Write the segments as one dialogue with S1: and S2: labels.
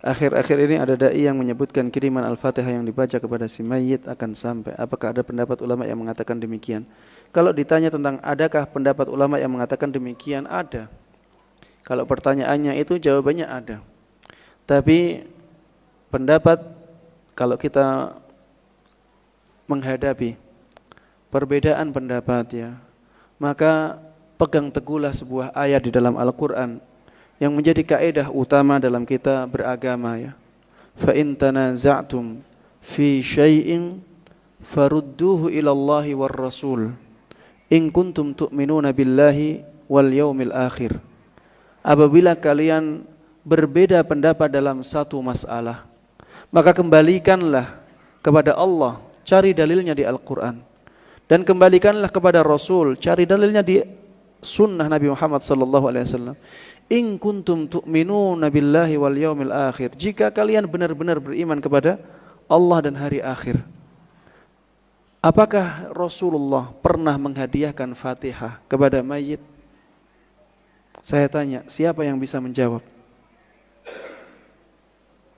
S1: Akhir-akhir ini ada dai yang menyebutkan kiriman Al-Fatihah yang dibaca kepada si mayit akan sampai. Apakah ada pendapat ulama yang mengatakan demikian? Kalau ditanya tentang adakah pendapat ulama yang mengatakan demikian, ada. Kalau pertanyaannya itu jawabannya ada. Tapi pendapat kalau kita menghadapi perbedaan pendapat ya, maka pegang teguhlah sebuah ayat di dalam Al-Quran yang menjadi kaidah utama dalam kita beragama ya. Fa in tanaza'tum fi syai'in farudduhu ila Allahi war Rasul in kuntum tu'minuna billahi wal yaumil akhir. Apabila kalian berbeda pendapat dalam satu masalah, maka kembalikanlah kepada Allah, cari dalilnya di Al-Quran, dan kembalikanlah kepada Rasul, cari dalilnya di sunnah Nabi Muhammad sallallahu alaihi wasallam. In kuntum tu'minuna billahi wal yaumil akhir. Jika kalian benar-benar beriman kepada Allah dan hari akhir. Apakah Rasulullah pernah menghadiahkan Fatihah kepada mayit? Saya tanya, siapa yang bisa menjawab?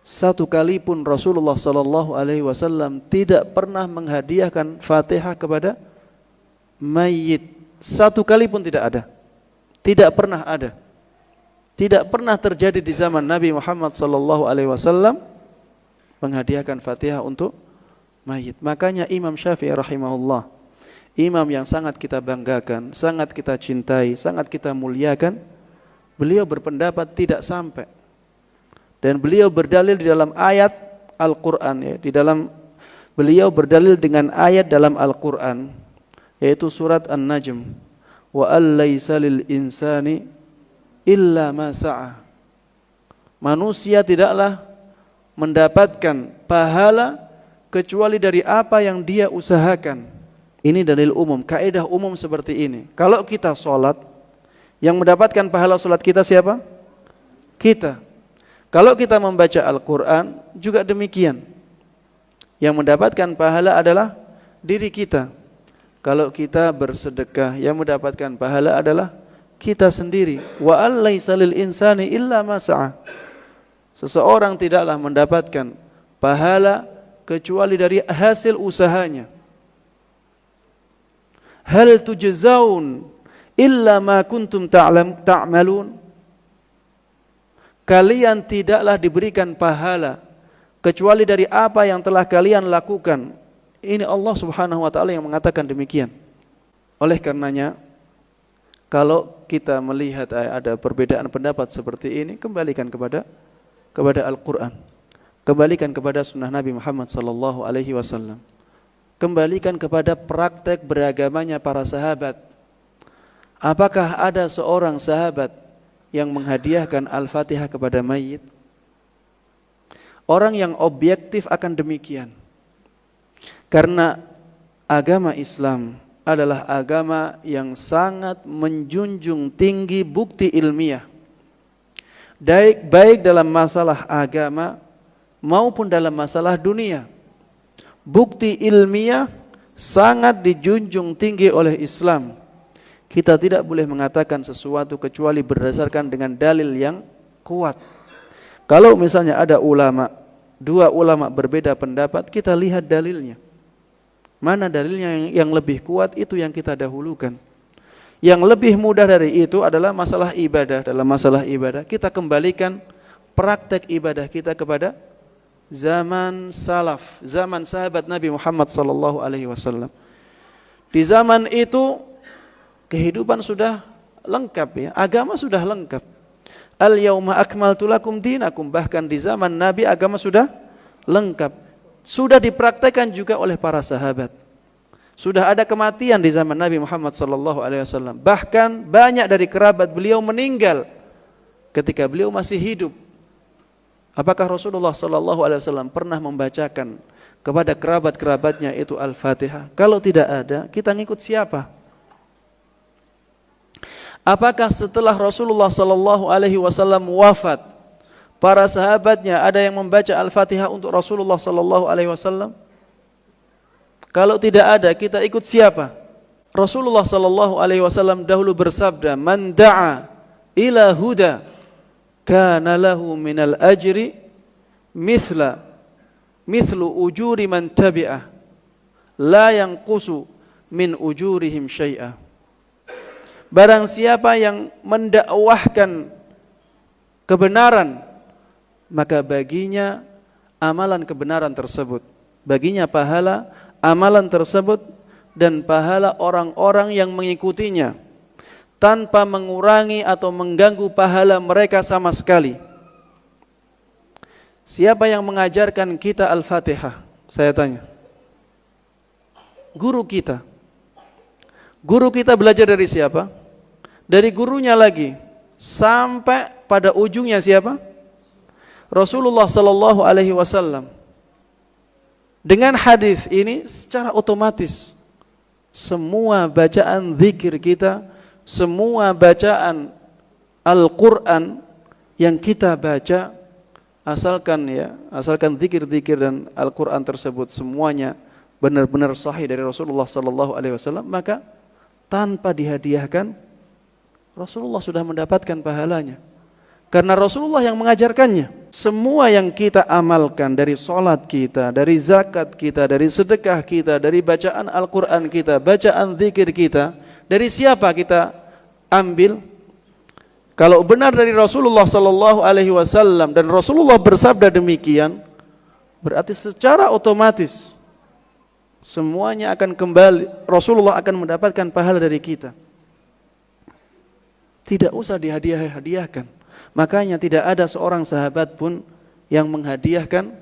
S1: Satu kali pun Rasulullah sallallahu alaihi wasallam tidak pernah menghadiahkan Fatihah kepada mayit. Satu kali pun tidak ada. Tidak pernah ada. Tidak pernah terjadi di zaman Nabi Muhammad sallallahu alaihi wasallam menghadiahkan Fatihah untuk mayit. Makanya Imam Syafi'i rahimahullah, imam yang sangat kita banggakan, sangat kita cintai, sangat kita muliakan, beliau berpendapat tidak sampai. Dan beliau berdalil di dalam ayat Al-Qur'an ya, beliau berdalil dengan ayat dalam Al-Qur'an yaitu surat An-Najm. Wa allaysa lil insani illa ma sa'a. Manusia tidaklah mendapatkan pahala kecuali dari apa yang dia usahakan. Ini dalil umum, kaidah umum seperti ini. Kalau kita sholat, yang mendapatkan pahala sholat kita siapa? Kita. Kalau kita membaca Al-Quran juga demikian. Yang mendapatkan pahala adalah diri kita. Kalau kita bersedekah, yang mendapatkan pahala adalah kita sendiri. Wa allaysa lil insani illa ma sa'a. Seseorang tidaklah mendapatkan pahala kecuali dari hasil usahanya. Hal tujzaun illa ma kuntum ta'malun. Kalian tidaklah diberikan pahala kecuali dari apa yang telah kalian lakukan. Ini Allah Subhanahu wa taala yang mengatakan demikian. Oleh karenanya, kalau kita melihat ada perbedaan pendapat seperti ini, kembalikan kepada Al-Quran, kembalikan kepada sunnah Nabi Muhammad sallallahu alaihi wasallam, kembalikan kepada praktek beragamanya para sahabat. Apakah ada seorang sahabat yang menghadiahkan Al-Fatihah kepada mayit? Orang yang objektif akan demikian, karena agama Islam adalah agama yang sangat menjunjung tinggi bukti ilmiah, baik dalam masalah agama maupun dalam masalah dunia. Bukti ilmiah sangat dijunjung tinggi oleh Islam. Kita tidak boleh mengatakan sesuatu kecuali berdasarkan dengan dalil yang kuat. Kalau misalnya ada dua ulama berbeda pendapat, kita lihat dalilnya. Mana dalilnya yang lebih kuat, itu yang kita dahulukan. Yang lebih mudah dari itu adalah masalah ibadah. Dalam masalah ibadah, kita kembalikan praktek ibadah kita kepada zaman salaf, zaman sahabat Nabi Muhammad sallallahu alaihi wasallam. Di zaman itu kehidupan sudah lengkap ya, agama sudah lengkap. Al-yauma akmaltu lakum dinakum, bahkan di zaman Nabi agama sudah lengkap. Sudah dipraktekkan juga oleh para sahabat. Sudah ada kematian di zaman Nabi Muhammad sallallahu alaihi wasallam. Bahkan banyak dari kerabat beliau meninggal ketika beliau masih hidup. Apakah Rasulullah sallallahu alaihi wasallam pernah membacakan kepada kerabat-kerabatnya itu Al-Fatihah? Kalau tidak ada, kita ngikut siapa? Apakah setelah Rasulullah sallallahu alaihi wasallam wafat, para sahabatnya ada yang membaca Al-Fatihah untuk Rasulullah sallallahu alaihi wasallam? Kalau tidak ada, kita ikut siapa? Rasulullah sallallahu alaihi wasallam dahulu bersabda, "Man da'a ila huda kana lahu minal ajri mithlu ujuri man tabi'ah la yanqusu min ujurihim syai'a. Barang siapa yang mendakwahkan kebenaran, maka baginya amalan kebenaran tersebut, baginya pahala amalan tersebut dan pahala orang-orang yang mengikutinya, tanpa mengurangi atau mengganggu pahala mereka sama sekali. Siapa yang mengajarkan kita Al-Fatihah? Saya tanya. Guru kita. Guru kita belajar dari siapa? Dari gurunya lagi. Sampai pada ujungnya siapa? Rasulullah sallallahu alaihi wasallam. Dengan hadis ini secara otomatis semua bacaan zikir kita, semua bacaan Al-Qur'an yang kita baca, asalkan zikir-zikir dan Al-Qur'an tersebut semuanya benar-benar sahih dari Rasulullah sallallahu alaihi wasallam, maka tanpa dihadiahkan Rasulullah sudah mendapatkan pahalanya. Karena Rasulullah yang mengajarkannya. Semua yang kita amalkan, dari sholat kita, dari zakat kita, dari sedekah kita, dari bacaan Al-Quran kita, bacaan zikir kita, dari siapa kita ambil? Kalau benar dari Rasulullah sallallahu alaihi wasallam dan Rasulullah bersabda demikian, berarti secara otomatis semuanya akan kembali, Rasulullah akan mendapatkan pahala dari kita. Tidak usah dihadiah-hadiahkan. Makanya tidak ada seorang sahabat pun yang menghadiahkan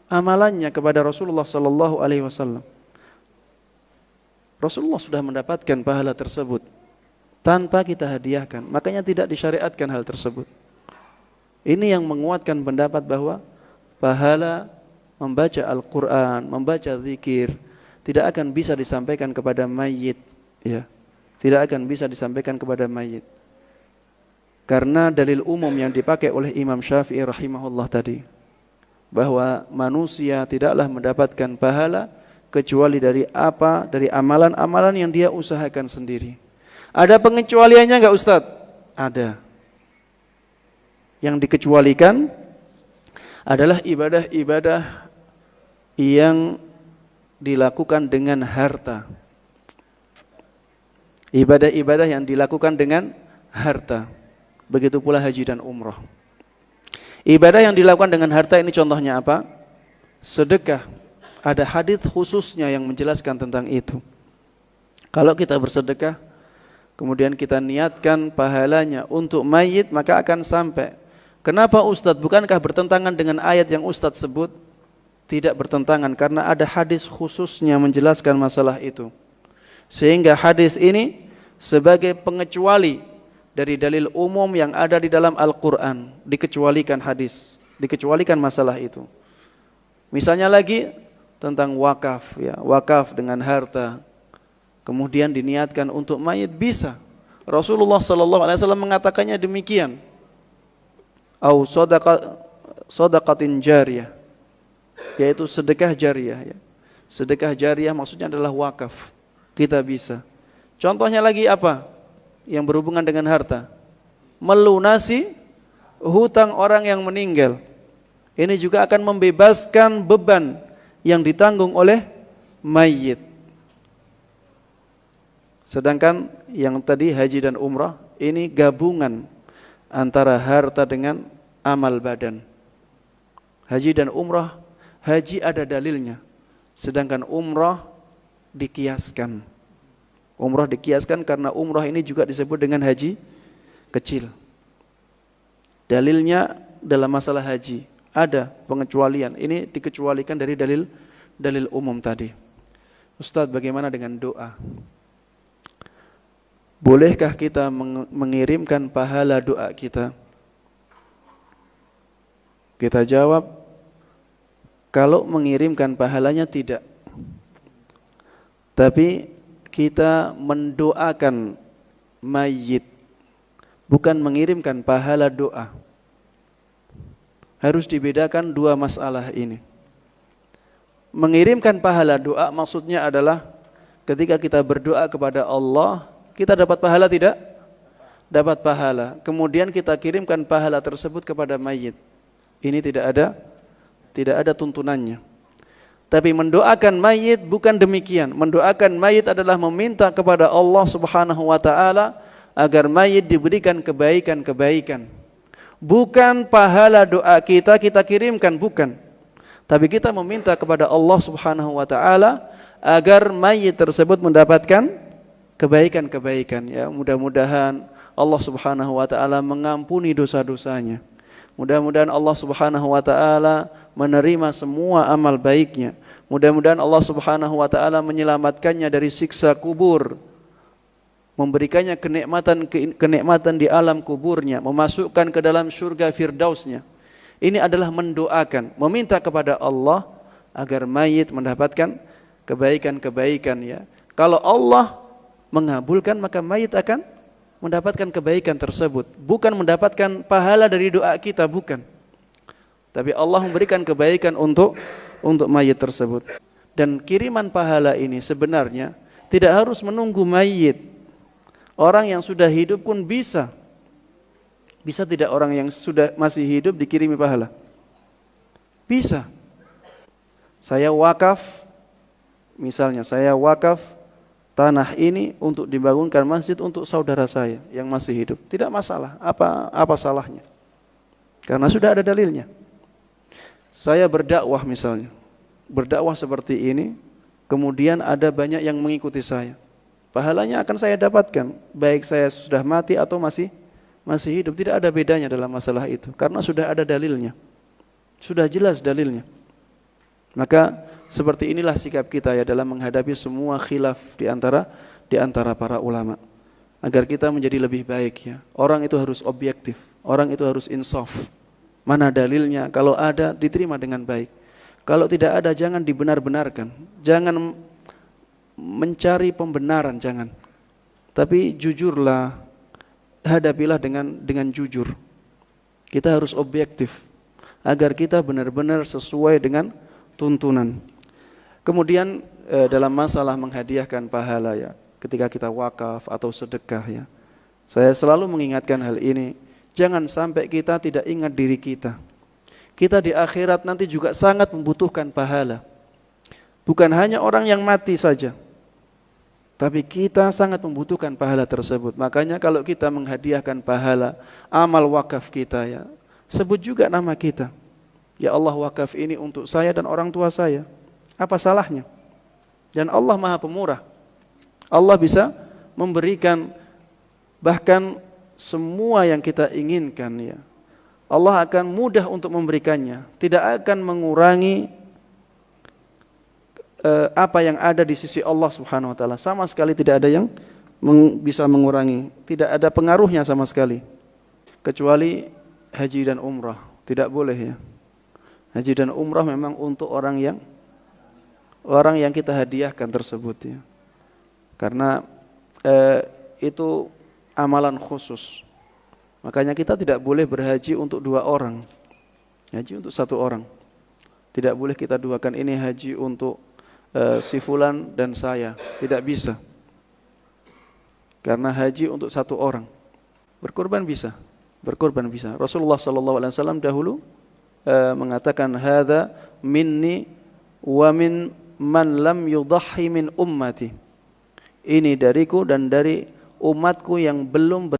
S1: amalannya kepada Rasulullah sallallahu alaihi wasallam. Rasulullah sudah mendapatkan pahala tersebut tanpa kita hadiahkan. Makanya tidak disyariatkan hal tersebut. Ini yang menguatkan pendapat bahwa pahala membaca Al-Qur'an, membaca zikir tidak akan bisa disampaikan kepada mayit, ya. Tidak akan bisa disampaikan kepada mayit. Karena dalil umum yang dipakai oleh Imam Syafi'i rahimahullah tadi, bahwa manusia tidaklah mendapatkan pahala kecuali dari apa? Dari amalan-amalan yang dia usahakan sendiri. Ada pengecualiannya enggak Ustaz? Ada. Yang dikecualikan adalah ibadah-ibadah yang dilakukan dengan harta. Ibadah-ibadah yang dilakukan dengan harta. Begitu pula haji dan umrah. Ibadah yang dilakukan dengan harta ini contohnya apa? Sedekah. Ada hadis khususnya yang menjelaskan tentang itu. Kalau kita bersedekah, kemudian kita niatkan pahalanya untuk mayit, maka akan sampai. Kenapa Ustadz? Bukankah bertentangan dengan ayat yang Ustadz sebut? Tidak bertentangan, karena ada hadis khususnya menjelaskan masalah itu. Sehingga hadis ini sebagai pengecuali dari dalil umum yang ada di dalam Al-Quran, dikecualikan hadis, dikecualikan masalah itu. Misalnya lagi tentang wakaf, ya, wakaf dengan harta, kemudian diniatkan untuk mayit, bisa. Rasulullah sallallahu alaihi wasallam mengatakannya demikian. Au sadaqatin jariyah, yaitu sedekah jariyah, ya. Sedekah jariyah maksudnya adalah wakaf. Kita bisa. Contohnya lagi apa? Yang berhubungan dengan harta, melunasi hutang orang yang meninggal. Ini juga akan membebaskan beban yang ditanggung oleh mayit. Sedangkan yang tadi haji dan umrah, ini gabungan antara harta dengan amal badan. Haji dan umrah, haji ada dalilnya, sedangkan umrah dikiaskan. Umrah dikiaskan karena umrah ini juga disebut dengan haji kecil. Dalilnya dalam masalah haji ada pengecualian. Ini dikecualikan dari dalil umum tadi. Ustadz, bagaimana dengan doa? Bolehkah kita mengirimkan pahala doa kita? Kita jawab, kalau mengirimkan pahalanya tidak. Tapi kita mendoakan mayit, bukan mengirimkan pahala doa. Harus dibedakan dua masalah ini. Mengirimkan pahala doa maksudnya adalah ketika kita berdoa kepada Allah, kita dapat pahala tidak? Dapat pahala. Kemudian kita kirimkan pahala tersebut kepada mayit. Ini tidak ada tidak ada tuntunannya. Tapi mendoakan mayit bukan demikian. Mendoakan mayit adalah meminta kepada Allah Subhanahu wa taala agar mayit diberikan kebaikan-kebaikan. Bukan pahala doa kita kirimkan, bukan. Tapi kita meminta kepada Allah Subhanahu wa taala agar mayit tersebut mendapatkan kebaikan-kebaikan, ya. Mudah-mudahan Allah Subhanahu wa taala mengampuni dosa-dosanya. Mudah-mudahan Allah Subhanahu wa taala menerima semua amal baiknya. Mudah-mudahan Allah Subhanahu wa taala menyelamatkannya dari siksa kubur, memberikannya kenikmatan di alam kuburnya, memasukkan ke dalam surga firdausnya. Ini adalah mendoakan, meminta kepada Allah agar mayit mendapatkan kebaikan-kebaikan, ya. Kalau Allah mengabulkan, maka mayit akan mendapatkan kebaikan tersebut, bukan mendapatkan pahala dari doa kita, bukan. Tapi Allah memberikan kebaikan untuk mayit tersebut. Dan kiriman pahala ini sebenarnya tidak harus menunggu mayit. Orang yang sudah hidup pun bisa. Bisa tidak orang yang sudah masih hidup dikirimi pahala? Bisa. Saya wakaf, misalnya saya wakaf tanah ini untuk dibangunkan masjid untuk saudara saya yang masih hidup. Tidak masalah, apa salahnya? Karena sudah ada dalilnya. Saya berdakwah misalnya, berdakwah seperti ini, kemudian ada banyak yang mengikuti saya. Pahalanya akan saya dapatkan, baik saya sudah mati atau masih hidup. Tidak ada bedanya dalam masalah itu, karena sudah ada dalilnya. Sudah jelas dalilnya. Maka seperti inilah sikap kita, ya, dalam menghadapi semua khilaf di antara para ulama. Agar kita menjadi lebih baik, ya. Orang itu harus objektif, orang itu harus insaf. Mana dalilnya? Kalau ada, diterima dengan baik. Kalau tidak ada, jangan dibenar-benarkan. Jangan mencari pembenaran, jangan. Tapi jujurlah, hadapilah dengan jujur. Kita harus objektif agar kita benar-benar sesuai dengan tuntunan. Kemudian dalam masalah menghadiahkan pahala, ya, ketika kita wakaf atau sedekah, ya, saya selalu mengingatkan hal ini. Jangan sampai kita tidak ingat diri kita. Kita di akhirat nanti juga sangat membutuhkan pahala. Bukan hanya orang yang mati saja, tapi kita sangat membutuhkan pahala tersebut. Makanya kalau kita menghadiahkan pahala amal wakaf kita, ya, sebut juga nama kita. Ya Allah, wakaf ini untuk saya dan orang tua saya. Apa salahnya? Dan Allah Maha Pemurah. Allah bisa memberikan bahkan semua yang kita inginkan, ya. Allah akan mudah untuk memberikannya, tidak akan mengurangi apa yang ada di sisi Allah Subhanahu wa taala. Sama sekali tidak ada yang bisa mengurangi, tidak ada pengaruhnya sama sekali. Kecuali haji dan umrah, tidak boleh, ya. Haji dan umrah memang untuk orang yang kita hadiahkan tersebut, ya. Karena itu amalan khusus. Makanya kita tidak boleh berhaji untuk 2 orang. Haji untuk 1 orang. Tidak boleh kita duakan, ini haji untuk si fulan dan saya. Tidak bisa. Karena haji untuk 1 orang. Berkorban bisa. Rasulullah SAW dahulu mengatakan, hadza minni wa min man lam yudahhi min ummati. Ini dariku dan dari umatku yang belum